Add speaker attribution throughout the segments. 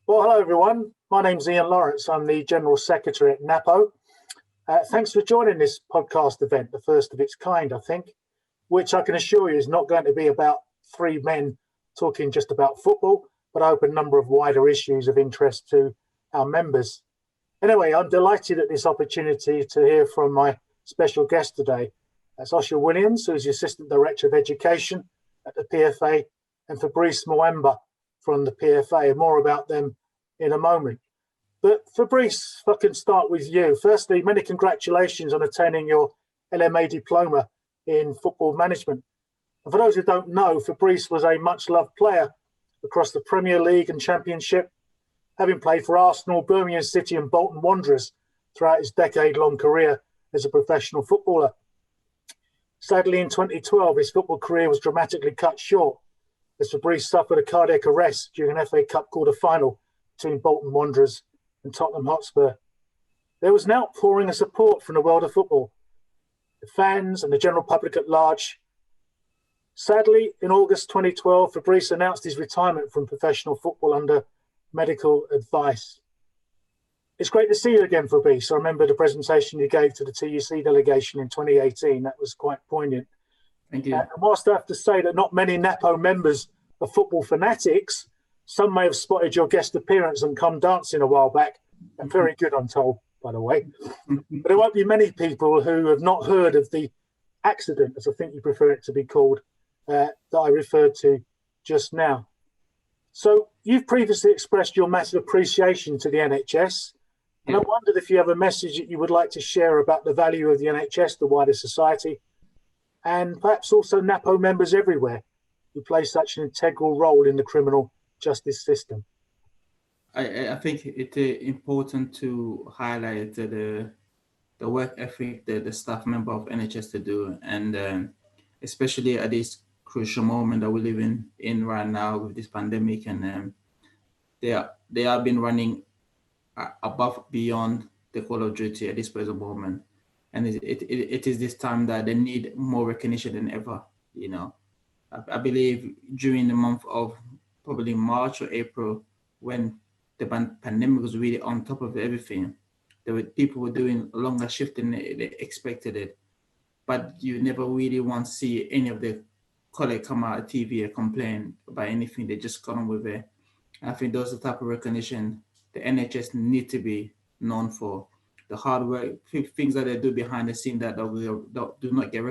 Speaker 1: Well, hello everyone. My name's Ian Lawrence. I'm the General Secretary at Napo. Thanks for joining this podcast event, the first of its kind, I think, which I can assure you is not going to be about three men talking just about football, but open a number of wider issues of interest to our members. Anyway, I'm delighted at this opportunity to hear from my special guest today. That's Oshor Williams, who's the Assistant Director of Education at the PFA, and Fabrice Muamba from the PFA, and more about them in a moment. But Fabrice, if I can start with you. Firstly, many congratulations on attaining your LMA diploma in football management. And for those who don't know, Fabrice was a much-loved player across the Premier League and Championship, having played for Arsenal, Birmingham City and Bolton Wanderers throughout his decade-long career as a professional footballer. Sadly, in 2012, his football career was dramatically cut short as Fabrice suffered a cardiac arrest during an FA Cup quarter-final between Bolton Wanderers and Tottenham Hotspur. There was an outpouring of support from the world of football, the fans and the general public at large. Sadly, in August 2012, Fabrice announced his retirement from professional football under medical advice. It's great to see you again, Fabrice. I remember the presentation you gave to the TUC delegation in 2018. That was quite poignant.
Speaker 2: Thank you.
Speaker 1: And whilst I have to say that not many Napo members are football fanatics, some may have spotted your guest appearance and come dancing a while back. And very good, I'm told, by the way. But there won't be many people who have not heard of the accident, as I think you prefer it to be called, that I referred to just now. So you've previously expressed your massive appreciation to the NHS. And I wondered if you have a message that you would like to share about the value of the NHS to wider society, and perhaps also Napo members everywhere who play such an integral role in the criminal justice system.
Speaker 2: I think it's important to highlight the work ethic that the staff member of NHS to do, and especially at this crucial moment that we're living in right now with this pandemic, and they have been running above beyond the call of duty at this present moment. And it is this time that they need more recognition than ever. You know, I believe during the month of probably March or April, when the pandemic was really on top of everything, people were doing a longer shift than they expected it. But you never really want to see any of the colleagues come out of TV and complain about anything. They just come on with it. I think those are the type of recognition the NHS need to be known for. The hard work, things that they do behind the scene that do not get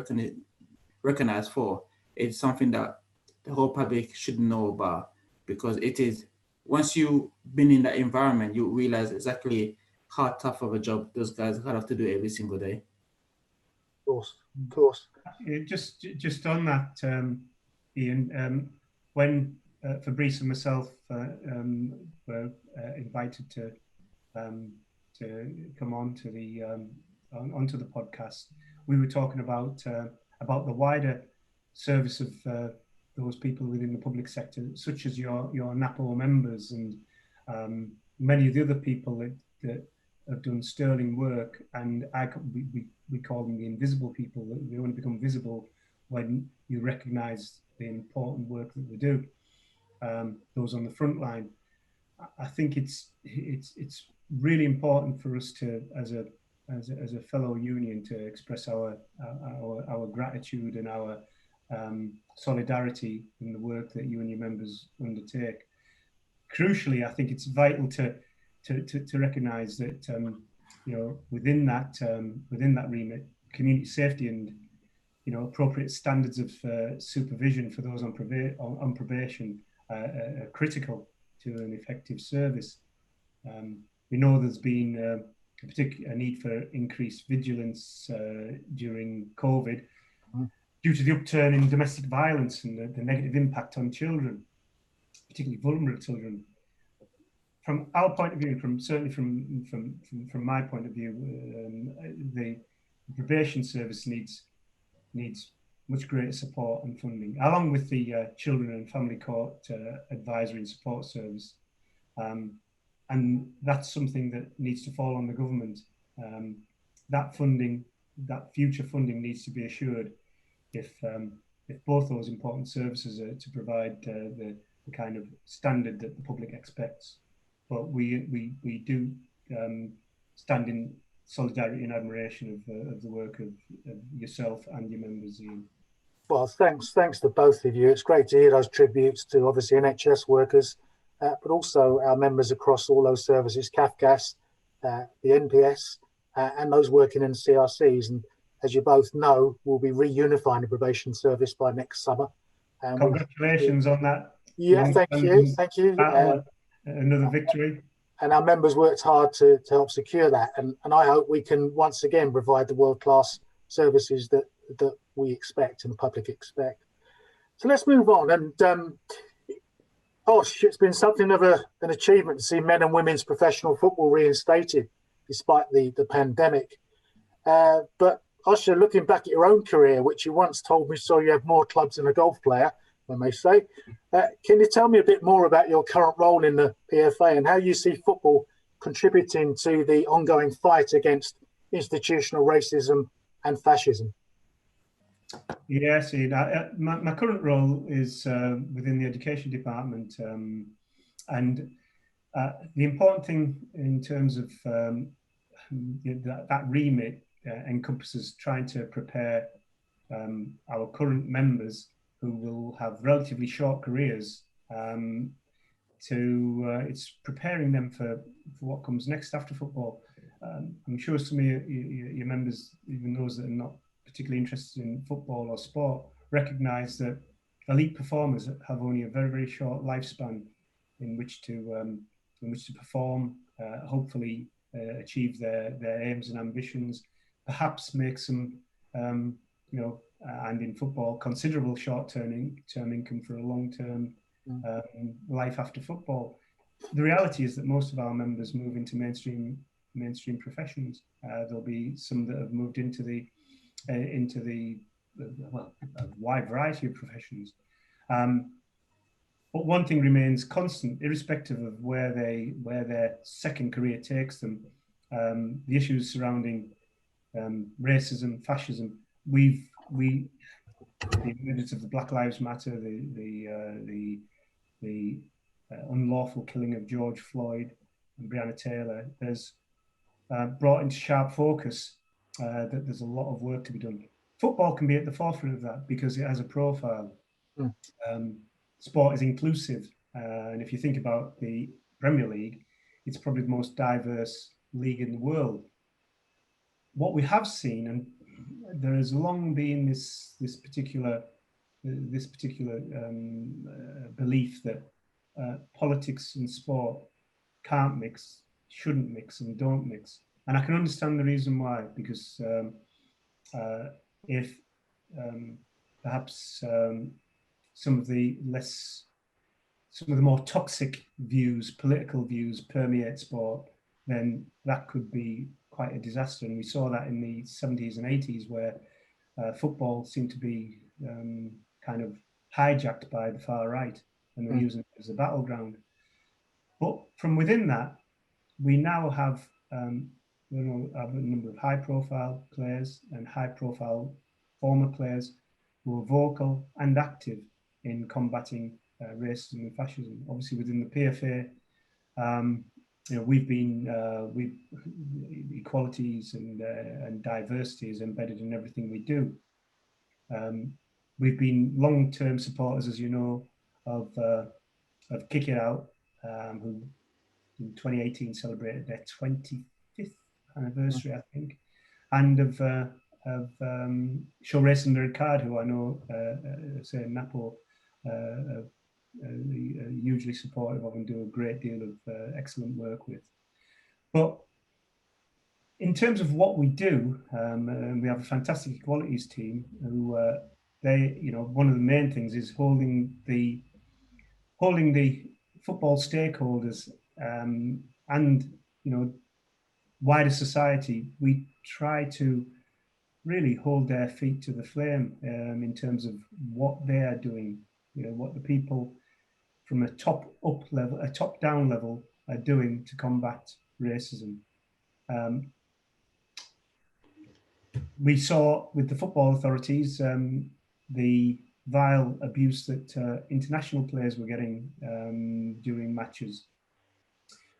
Speaker 2: recognized for. It's something that the whole public should know about, because it is, once you've been in that environment, you realize exactly how tough of a job those guys have to do every single day.
Speaker 1: Of course.
Speaker 3: Just on that, Ian, when Fabrice and myself were invited to come on to onto the podcast, we were talking about the wider service of those people within the public sector, such as your Napo members and many of the other people that have done sterling work, and we call them the invisible people. They only become visible when you recognise the important work that they do. Those on the front line. I think it's really important for us to, as a fellow union, to express our gratitude and our solidarity in the work that you and your members undertake. Crucially, I think it's vital to recognise that within that remit, community safety and appropriate standards of supervision for those on probation are critical to an effective service. We know there's been a need for increased vigilance during COVID due to the upturn in domestic violence and the negative impact on children, particularly vulnerable children. From our point of view, certainly from my point of view, the probation service needs much greater support and funding, along with the Children and Family Court Advisory and Support Service. And that's something that needs to fall on the government. That future funding needs to be assured if both those important services are to provide the kind of standard that the public expects. but we do stand in solidarity and admiration of the work of yourself and your members, Ian.
Speaker 1: Well, thanks to both of you. It's great to hear those tributes to obviously NHS workers, but also our members across all those services, CAFCAS, the NPS, and those working in CRCs. And as you both know, we'll be reunifying the probation service by next summer.
Speaker 3: Congratulations on that.
Speaker 1: Yeah, thank you.
Speaker 3: Another victory.
Speaker 1: And our members worked hard to help secure that. And I hope we can once again provide the world-class services that we expect and the public expect. So let's move on. And it's been something of an achievement to see men and women's professional football reinstated despite the pandemic. But Oshor, looking back at your own career, which you once told me saw you have more clubs than a golf player, I may say, can you tell me a bit more about your current role in the PFA and how you see football contributing to the ongoing fight against institutional racism and fascism?
Speaker 3: Yes, Ian. My current role is within the education department, and the important thing in terms of that remit encompasses trying to prepare our current members who will have relatively short careers it's preparing them for what comes next after football. I'm sure some of your members, even those that are not particularly interested in football or sport, recognise that elite performers have only a very, very short lifespan in which to perform, hopefully achieve their aims and ambitions, perhaps make some, and in football, considerable short-term income for a long-term life after football. The reality is that most of our members move into mainstream professions. There'll be some that have moved into a wide variety of professions. But one thing remains constant, irrespective of where their second career takes them. The issues surrounding racism, fascism. The emergence of the Black Lives Matter, the unlawful killing of George Floyd and Breonna Taylor, there's brought into sharp focus that there's a lot of work to be done. Football can be at the forefront of that because it has a profile. Sport is inclusive, and if you think about the Premier League, it's probably the most diverse league in the world. What we have seen, and there has long been this particular belief that politics and sport can't mix, shouldn't mix, and don't mix. And I can understand the reason why, because if perhaps some of the more toxic views, political views, permeate sport, then that could be quite a disaster. And we saw that in the 70s and 80s, where football seemed to be kind of hijacked by the far right, and they're using it as a battleground. But from within that, we now have a number of high-profile players and high-profile former players who are vocal and active in combating racism and fascism. Obviously, within the PFA, equalities and diversity is embedded in everything we do. We've been long-term supporters, as you know, of Kick It Out, who in 2018 celebrated their 25th anniversary, I think, and of Show Race and the Red Card, who I know, say Napo, hugely supportive of and do a great deal of excellent work with. But in terms of what we do, we have a fantastic equalities team who one of the main things is holding the football stakeholders and wider society. We try to really hold their feet to the flame in terms of what they are doing, what the people from a top-down level are doing to combat racism. We saw with the football authorities the vile abuse that international players were getting during matches.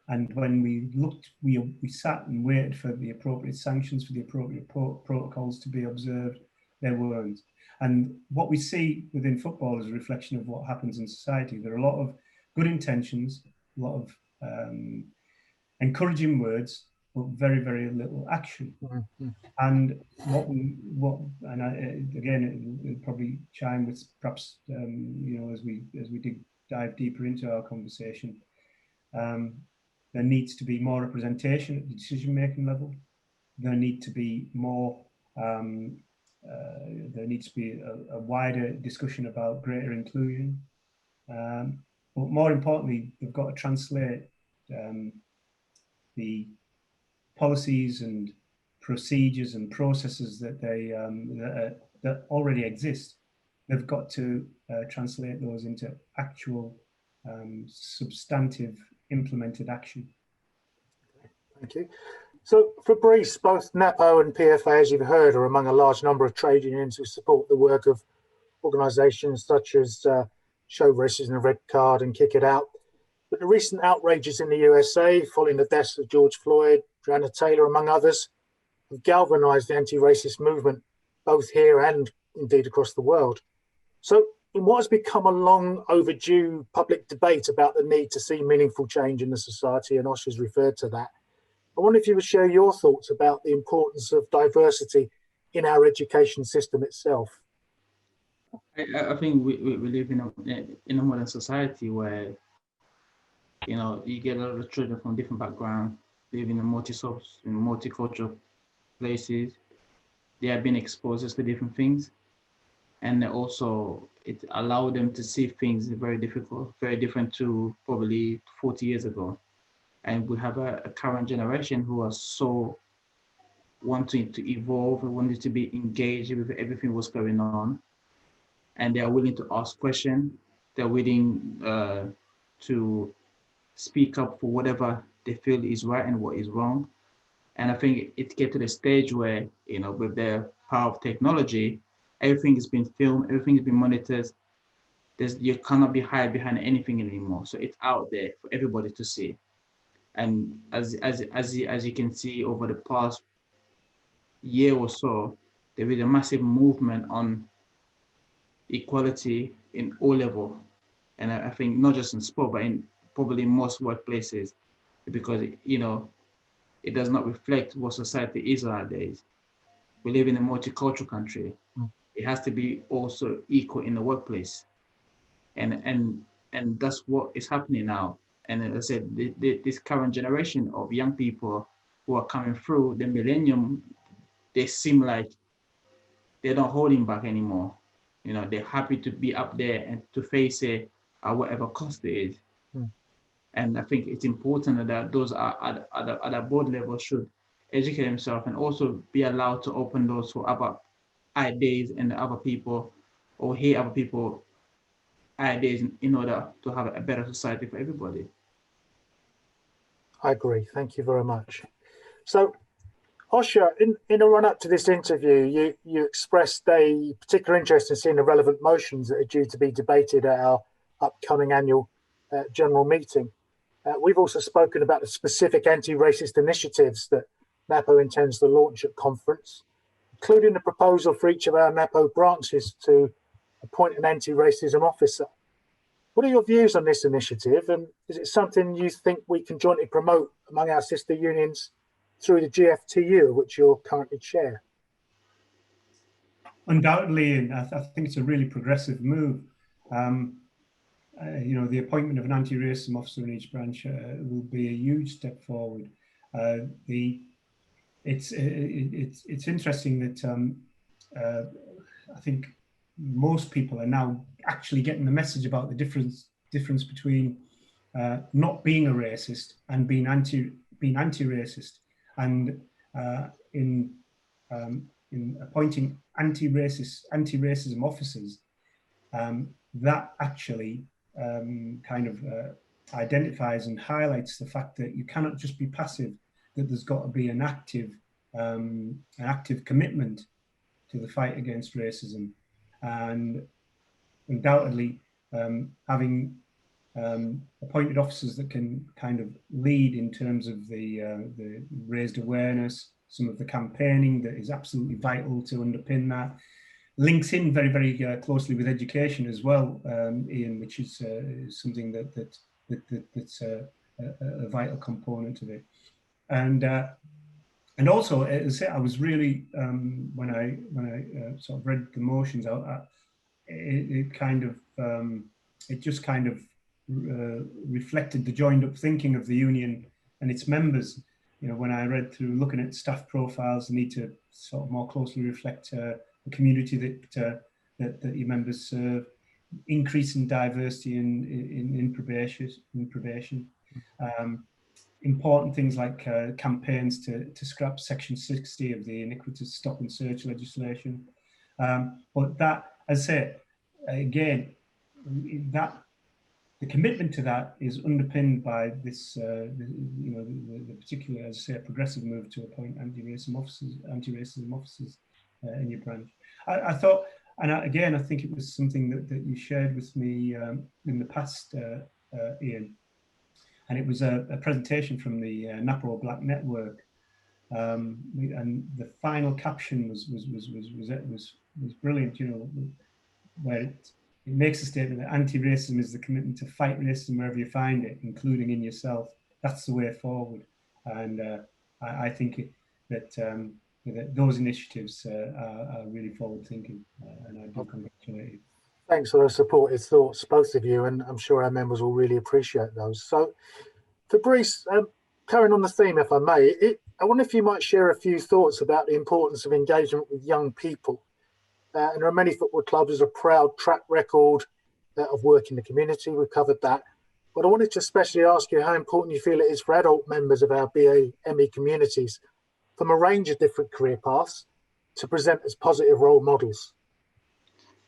Speaker 3: And when we looked, we sat and waited for the appropriate sanctions, for the appropriate protocols to be observed. There weren't. And what we see within football is a reflection of what happens in society. There are a lot of good intentions, a lot of encouraging words, but very, very little action.
Speaker 1: Mm-hmm.
Speaker 3: And again, it'll probably chime with perhaps as we dive deeper into our conversation. There needs to be more representation at the decision-making level. There needs to be more. There needs to be a wider discussion about greater inclusion. But more importantly, they've got to translate the policies and procedures and processes that that already exist. They've got to translate those into actual substantive implemented action.
Speaker 1: Thank you. So, Fabrice, both Napo and PFA, as you've heard, are among a large number of trade unions who support the work of organisations such as Show Racism the Red Card and Kick It Out. But the recent outrages in the USA, following the deaths of George Floyd, Breonna Taylor, among others, have galvanised the anti-racist movement, both here and indeed across the world. So, in what has become a long overdue public debate about the need to see meaningful change in the society, and Osh has referred to that, I wonder if you would share your thoughts about the importance of diversity in our education system itself.
Speaker 2: I think we live in a modern society where, you get a lot of children from different backgrounds, living in multicultural places. They have been exposed to different things. And also it allowed them to see things very different to probably 40 years ago. And we have a current generation who are so wanting to evolve, wanting to be engaged with everything what's going on. And they are willing to ask questions. They're willing to speak up for whatever they feel is right and what is wrong. And I think it gets to the stage where, with the power of technology, everything has been filmed, everything has been monitored. You cannot be hide behind anything anymore. So it's out there for everybody to see. And as you can see over the past year or so, there is a massive movement on equality in all levels. And I think not just in sport, but in probably most workplaces, because it does not reflect what society is nowadays. We live in a multicultural country. It has to be also equal in the workplace. And that's what is happening now. And as I said, this current generation of young people who are coming through the millennium, they seem like they're not holding back anymore. They're happy to be up there and to face it at whatever cost it is. And I think it's important that those are at a board level should educate themselves and also be allowed to open doors for other ideas and other people, or hear other people ideas in order to have a better society for everybody.
Speaker 1: I agree. Thank you very much. So, Oshor, in a run-up to this interview, you expressed a particular interest in seeing the relevant motions that are due to be debated at our upcoming annual general meeting. We've also spoken about the specific anti-racist initiatives that Napo intends to launch at conference, including the proposal for each of our Napo branches to appoint an anti-racism officer. What are your views on this initiative, and is it something you think we can jointly promote among our sister unions through the GFTU, which you're currently chair?
Speaker 3: Undoubtedly, and I think it's a really progressive move. The appointment of an anti-racism officer in each branch will be a huge step forward. It's interesting that I think most people are now actually getting the message about the difference between not being a racist and being anti-racist, and in appointing anti-racism officers, that actually identifies and highlights the fact that you cannot just be passive, that there's got to be an active commitment to the fight against racism. And undoubtedly, having appointed officers that can kind of lead in terms of the raised awareness, some of the campaigning that is absolutely vital to underpin that. Links in very, very closely with education as well, Ian, which is something that's a vital component of it. And also, as I say, I was really when I sort of read the motions, it just kind of reflected the joined-up thinking of the union and its members. You know, when I read through looking at staff profiles, the need to sort of more closely reflect the community that your members serve, increasing diversity in probation. Important things like campaigns to scrap Section 60 of the iniquitous stop and search legislation. But that, as I say, again, that the commitment to that is underpinned by this, the particular, as I say, progressive move to appoint anti-racism officers in your branch. I thought, and again, I think it was something that you shared with me in the past, Ian, and it was a presentation from the Napo Black Network, and the final caption was brilliant. You know, where it makes a statement that anti-racism is the commitment to fight racism wherever you find it, including in yourself. That's the way forward, and I think that those initiatives are really forward-thinking, and I do congratulate you.
Speaker 1: Thanks for those supportive thoughts, both of you, and I'm sure our members will really appreciate those. So, Fabrice, carrying on the theme, if I may, I wonder if you might share a few thoughts about the importance of engagement with young people. And there are many football clubs with a proud track record of work in the community. We've covered that. But I wanted to especially ask you how important you feel it is for adult members of our BAME communities from a range of different career paths to present as positive role models.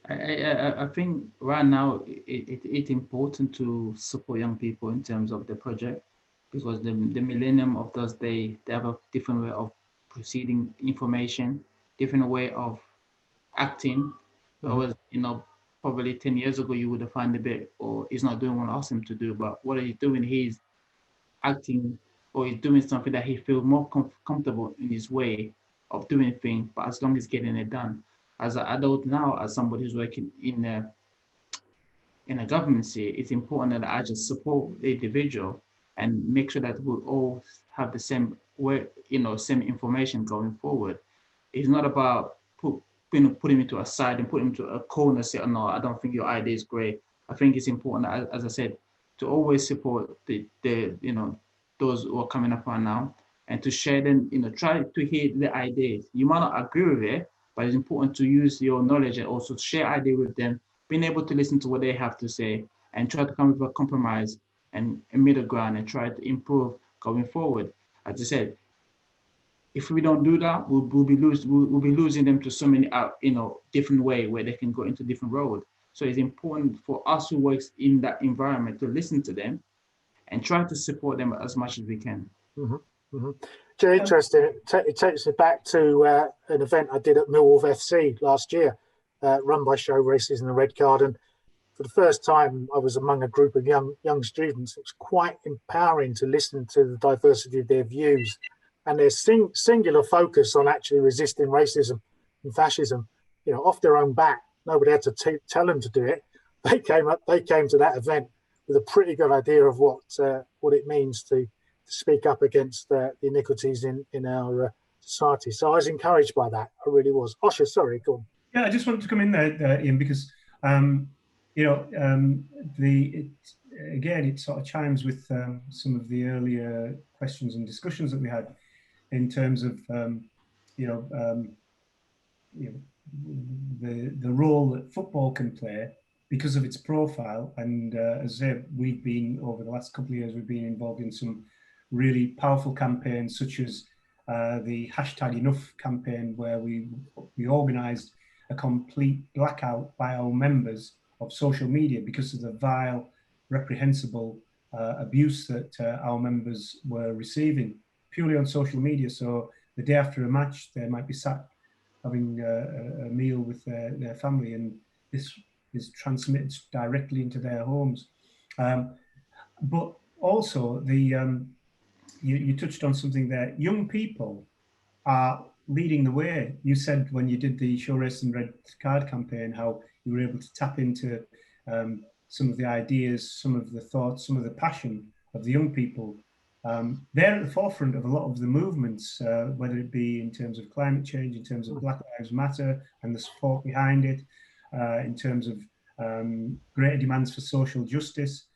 Speaker 2: I think right now it's important to support young people in terms of the project, because the millennium of those days, they have a different way of proceeding information, different way of acting. Whereas, probably 10 years ago, you would have found a bit, or he's not doing what I asked him to do, but what are you doing? He's acting, or he's doing something that he feels more comfortable in his way of doing things, but as long as getting it done. As an adult now, as somebody who's working in a government, it's important that I just support the individual and make sure that we all have the same way, same information going forward. It's not about putting him to a side and putting him to a corner, say, oh, no, I don't think your idea is great. I think it's important, as I said, to always support those who are coming up right now, and to share them, try to hear the ideas. You might not agree with it, but it's important to use your knowledge and also share ideas with them, being able to listen to what they have to say and try to come up with a compromise and a middle ground and try to improve going forward. As I said, if we don't do that, we'll be losing them to so many different ways where they can go into different roads. So it's important for us who works in that environment to listen to them and try to support them as much as we can.
Speaker 1: Mm-hmm. Mm-hmm. Very interesting. It takes me back to an event I did at Millwall FC last year, run by Show Racism and the Red Card. And for the first time, I was among a group of young students. It was quite empowering to listen to the diversity of their views and their singular focus on actually resisting racism and fascism, off their own back. Nobody had to tell them to do it. They came to that event with a pretty good idea of what it means to speak up against the iniquities in our society. So I was encouraged by that. I really was. Oshor, sorry, go on.
Speaker 3: Yeah, I just wanted to come in there, Ian, because it sort of chimes with some of the earlier questions and discussions that we had in terms of the role that football can play because of its profile. And as I say, we've been, over the last couple of years, we've been involved in some really powerful campaigns, such as the #Enough campaign, where we organised a complete blackout by our members of social media because of the vile, reprehensible abuse that our members were receiving purely on social media. So the day after a match, they might be sat having a meal with their family, and this is transmitted directly into their homes. But also, you touched on something there. Young people are leading the way. You said when you did the Show Race and Red Card campaign, how you were able to tap into some of the ideas, some of the thoughts, some of the passion of the young people. They're at the forefront of a lot of the movements, whether it be in terms of climate change, in terms of Black Lives Matter and the support behind it, in terms of greater demands for social justice.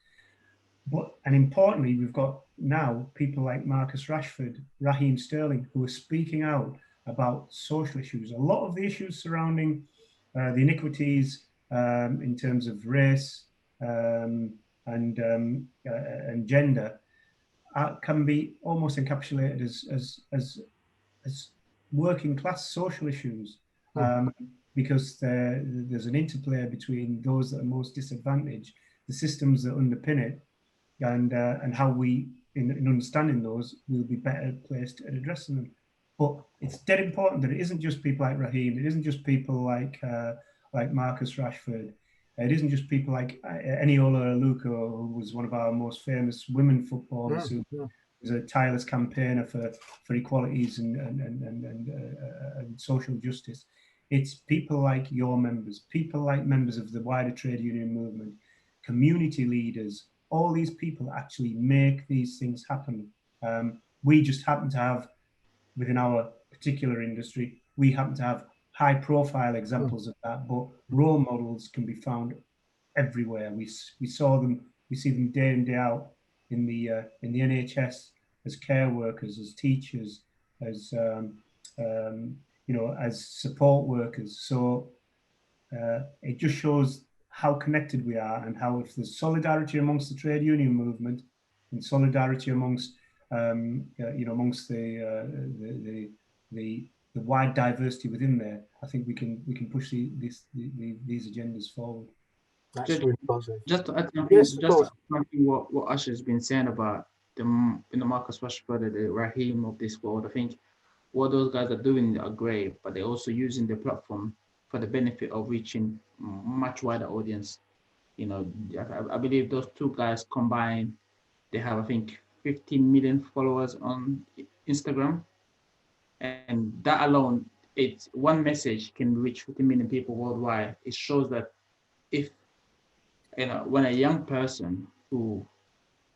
Speaker 3: And importantly, we've got now people like Marcus Rashford, Raheem Sterling, who are speaking out about social issues. A lot of the issues surrounding the iniquities in terms of race and gender can be almost encapsulated as working class social issues, because there's an interplay between those that are most disadvantaged, the systems that underpin it, and how we, in understanding those, we'll be better placed at addressing them. But it's dead important that it isn't just people like Raheem, it isn't just people like Marcus Rashford, it isn't just people like Eniola Aluko, who was one of our most famous women footballers, who was a tireless campaigner for equalities and social justice. It's people like your members, people like members of the wider trade union movement, community leaders. All these people actually make these things happen. We just happen to have, within our particular industry, we happen to have high profile examples of that, but role models can be found everywhere. We saw them, we see them day in, day out in the NHS, as care workers, as teachers, as as support workers. So it just shows how connected we are, and how, if there's solidarity amongst the trade union movement and solidarity amongst amongst the wide diversity within there, I think we can push these agendas forward.
Speaker 1: That's really positive.
Speaker 2: Just to add something,
Speaker 1: yes,
Speaker 2: what Usher has been saying about the Marcus Rashford, the Raheem of this world. I think what those guys are doing are great, but they're also using the platform for the benefit of reaching much wider audience. I believe those two guys combined, they have, I think, 15 million followers on Instagram, and that alone, it's one message can reach 50 million people worldwide. It shows that if when a young person who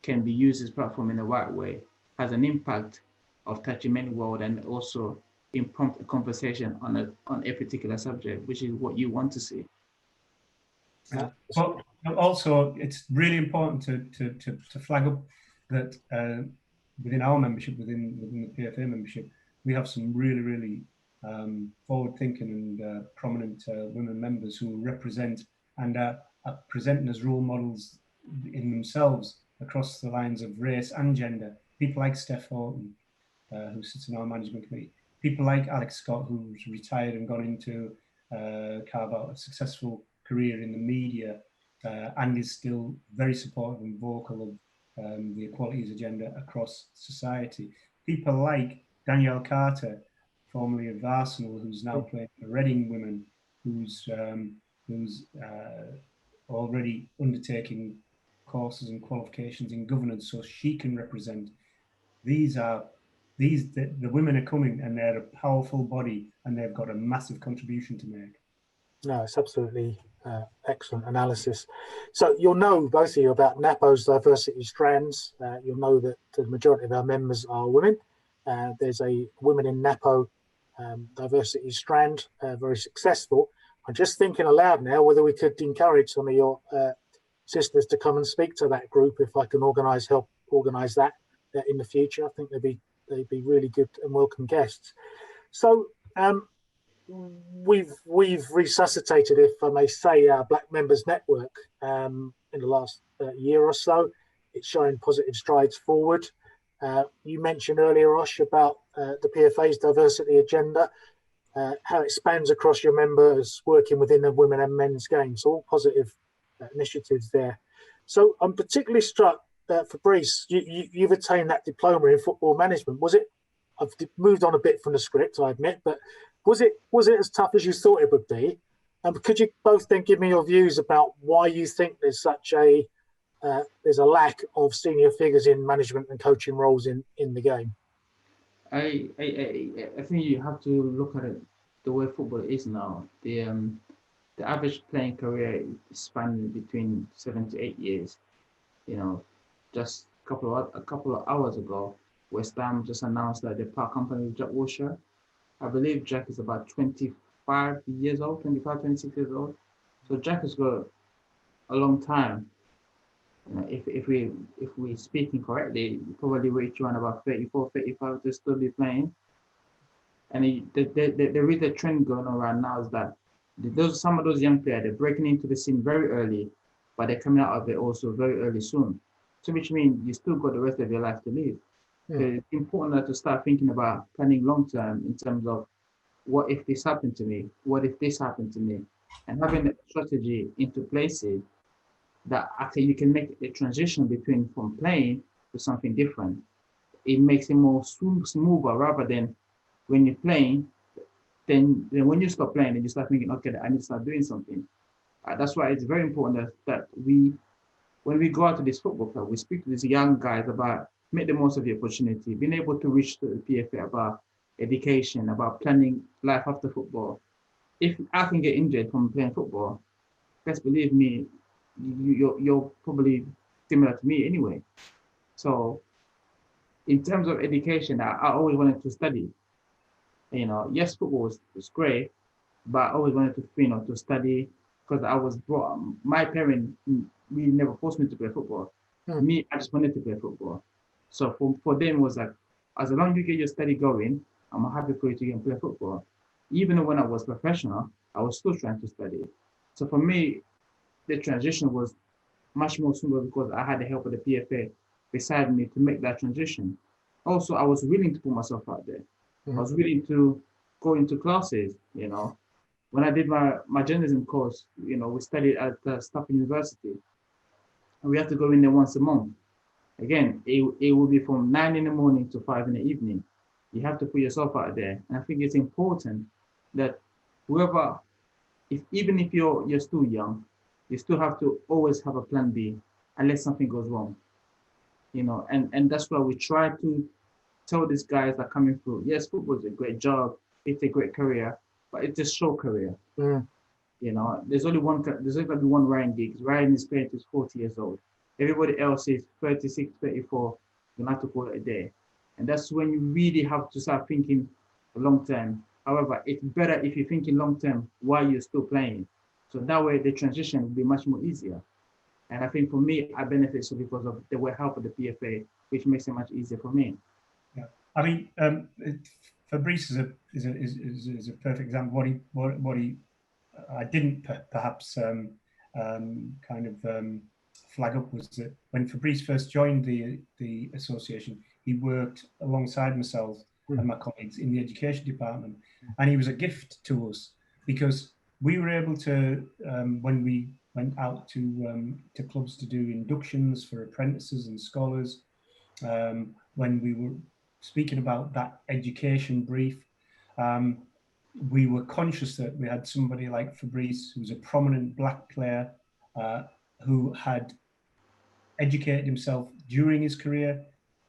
Speaker 2: can be used this platform in the right way has an impact of touching many world, and also impromptu a conversation on a particular subject, which is what you want to see.
Speaker 3: But also, it's really important to flag up that within our membership, within the PFA membership, we have some really forward-thinking and prominent women members who represent and are presenting as role models in themselves across the lines of race and gender. People like Steph Horton, who sits in our management committee. People like Alex Scott, who's retired and gone into carve out a successful career in the media, and is still very supportive and vocal of the equalities agenda across society. People like Danielle Carter, formerly of Arsenal, who's now playing for Reading Women, who's already undertaking courses and qualifications in governance, so she can represent. The women are coming, and they're a powerful body, and they've got a massive contribution to make.
Speaker 1: No, it's absolutely excellent analysis. So you'll know, both of you, about Napo's diversity strands. You'll know that the majority of our members are women. There's a Women in Napo diversity strand, very successful. I'm just thinking aloud now whether we could encourage some of your sisters to come and speak to that group, if I can help organise that in the future. I think they'd be really good and welcome guests. So we've resuscitated, if I may say, our Black Members Network in the last year or so. It's showing positive strides forward. You mentioned earlier, Osh, about the PFA's diversity agenda, how it spans across your members, working within the women and men's games. All positive initiatives there. So I'm particularly struck, Fabrice, you've attained that diploma in football management. Was it? I've moved on a bit from the script, I admit, but was it as tough as you thought it would be? And could you both then give me your views about why you think there's such a there's a lack of senior figures in management and coaching roles in the game?
Speaker 2: I think you have to look at it the way football is now. The average playing career is spanning between 7 to 8 years. You know, just a couple of hours ago, West Ham just announced that they part company with Jack Oshor. I believe Jack is about 25 years old, 25, 26 years old. So Jack has got a long time. You know, if we speaking correctly, probably reach around about 34, 35 to still be playing. And there is a trend going on right now is that some of those young players, they're breaking into the scene very early, but they're coming out of it also very early soon. So which means you still got the rest of your life to live. So it's important to start thinking about planning long term in terms of what if this happened to me? What if this happened to me? And having a strategy into places that actually you can make a transition from playing to something different. It makes it more smoother rather than when you're playing, then when you stop playing and you start thinking, okay, I need to start doing something. That's why it's very important that when we go out to this football club, we speak to these young guys about make the most of the opportunity, being able to reach to the PFA about education, about planning life after football. If I can get injured from playing football, best believe me, you're probably similar to me anyway. So in terms of education, I always wanted to study. You know, yes, football was great, but I always wanted to study because I was brought. My parents really never forced me to play football. Me, I just wanted to play football. So for them, it was like, as long as you get your study going, I'm happy for you to get and play football. Even when I was professional, I was still trying to study. So for me, the transition was much more smoother because I had the help of the PFA beside me to make that transition. Also, I was willing to put myself out there. I was willing to go into classes, you know. When I did my journalism course, you know, we studied at Staff University. And we had to go in there once a month. Again, it will be from 9 in the morning to 5 in the evening. You have to put yourself out there. And I think it's important that whoever, even if you're still young, you still have to always have a plan B unless something goes wrong. You know, and that's why we try to tell these guys that are coming through, yes, football is a great job, it's a great career, but it's a short career. You know, there's only one Ryan Giggs. Ryan is playing to 40 years old. Everybody else is 36, 34, you have to call it a day. And that's when you really have to start thinking long term. However, it's better if you're thinking long term while you're still playing. So that way the transition will be much more easier. And I think for me, I benefit so because of the help of the PFA, which makes it much easier for me.
Speaker 3: Yeah, I mean, Fabrice is a perfect example. What he I didn't perhaps flag up was that when Fabrice first joined the association, he worked alongside myself and my colleagues in the education department, and he was a gift to us because we were able to when we went out to clubs to do inductions for apprentices and scholars, when we were speaking about that education brief, we were conscious that we had somebody like Fabrice, who was a prominent black player, who had educated himself during his career,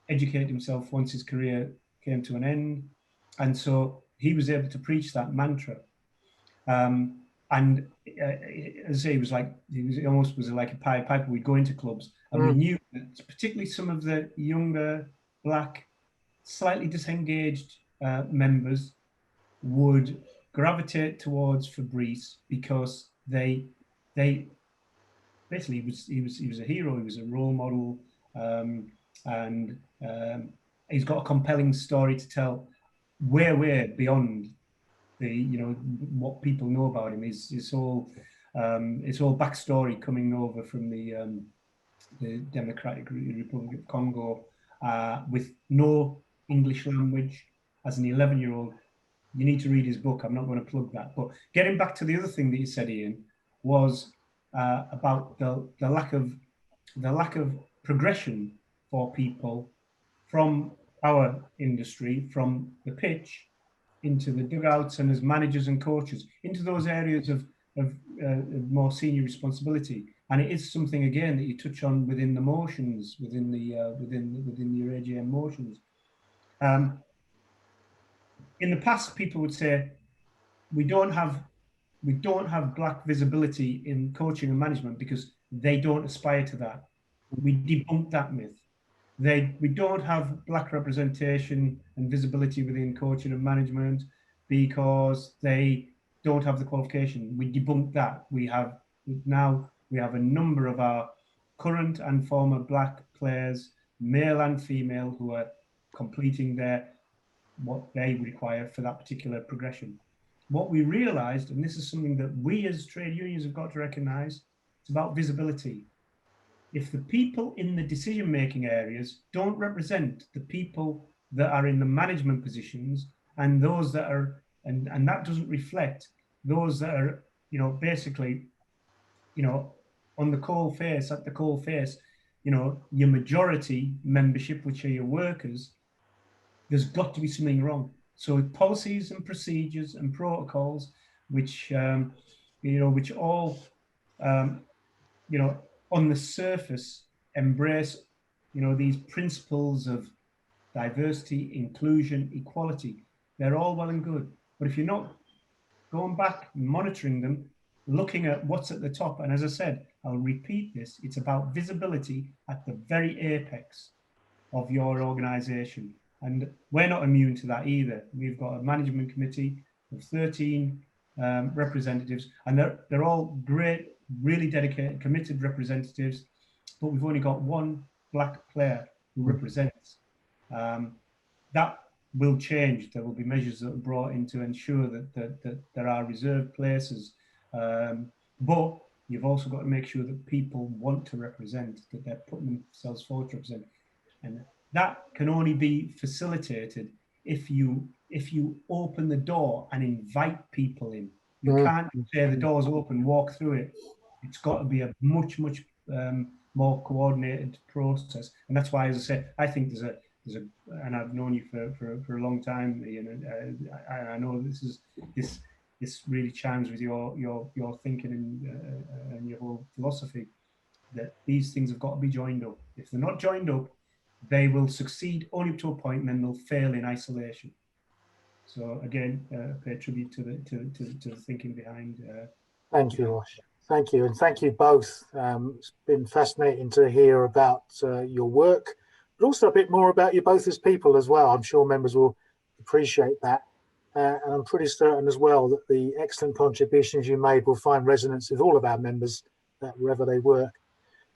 Speaker 3: educated himself once his career came to an end. And so he was able to preach that mantra. And as I say, he almost was like a Pied Piper. We'd go into clubs and we knew that particularly some of the younger, black, slightly disengaged members would gravitate towards Fabrice because they basically he was a hero, he was a role model, and he's got a compelling story to tell, way beyond the what people know about him. It's all backstory coming over from the Democratic Republic of Congo with no English language as an 11-year-old. You need to read his book. I'm not going to plug that. But getting back to the other thing that you said, Ian, was about the lack of progression for people from our industry, from the pitch into the dugouts and as managers and coaches, into those areas of more senior responsibility. And it is something again that you touch on within the motions, within your AGM motions. In the past, people would say we don't have black visibility in coaching and management because they don't aspire to that. We debunked that myth. We don't have black representation and visibility within coaching and management because they don't have the qualification. We debunked that. We have a number of our current and former black players, male and female, who are completing what they require for that particular progression. What we realized, and this is something that we as trade unions have got to recognize, it's about visibility. If the people in the decision-making areas don't represent the people that are in the management positions and those that are, and that doesn't reflect those that are, basically, on the coal face, at the coal face, your majority membership, which are your workers, there's got to be something wrong. So policies and procedures and protocols, which all, on the surface embrace, these principles of diversity, inclusion, equality. They're all well and good. But if you're not going back, monitoring them, looking at what's at the top, and as I said, I'll repeat this, it's about visibility at the very apex of your organization. And we're not immune to that either. We've got a management committee of 13 representatives, and they're all great, really dedicated, committed representatives, but we've only got one black player who represents. That will change. There will be measures that are brought in to ensure that there are reserved places, but you've also got to make sure that people want to represent, that they're putting themselves forward to represent. And that can only be facilitated if you open the door and invite people in. You can't say the door's open, walk through it. It's got to be a much more coordinated process. And that's why, as I say, I think there's a and I've known you for a long time, Ian, and I know this really chimes with your thinking and your whole philosophy, that these things have got to be joined up. If they're not joined up, they will succeed only up to a point, and then they'll fail in isolation. So again, pay tribute to the thinking behind.
Speaker 1: Thank you, Osh. Thank you, and thank you both. It's been fascinating to hear about your work, but also a bit more about you both as people as well. I'm sure members will appreciate that. And I'm pretty certain as well that the excellent contributions you made will find resonance with all of our members wherever they work.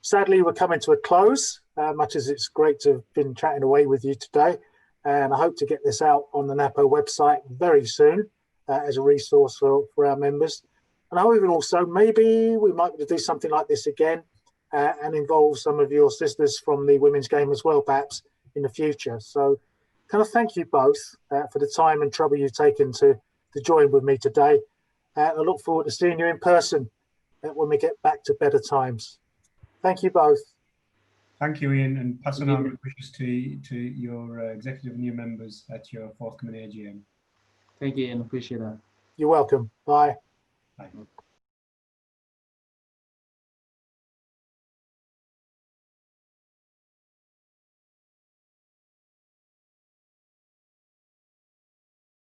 Speaker 1: Sadly, we're coming to a close, much as it's great to have been chatting away with you today. And I hope to get this out on the Napo website very soon as a resource for our members. And I hope also maybe we might do something like this again and involve some of your sisters from the women's game as well, perhaps in the future. So can I thank you both for the time and trouble you've taken to join with me today. I look forward to seeing you in person when we get back to better times. Thank you both.
Speaker 3: Thank you, Ian, and pass on our good wishes to your executive and your members at your forthcoming AGM.
Speaker 2: Thank you, Ian. Appreciate that.
Speaker 1: You're welcome. Bye.
Speaker 3: Bye.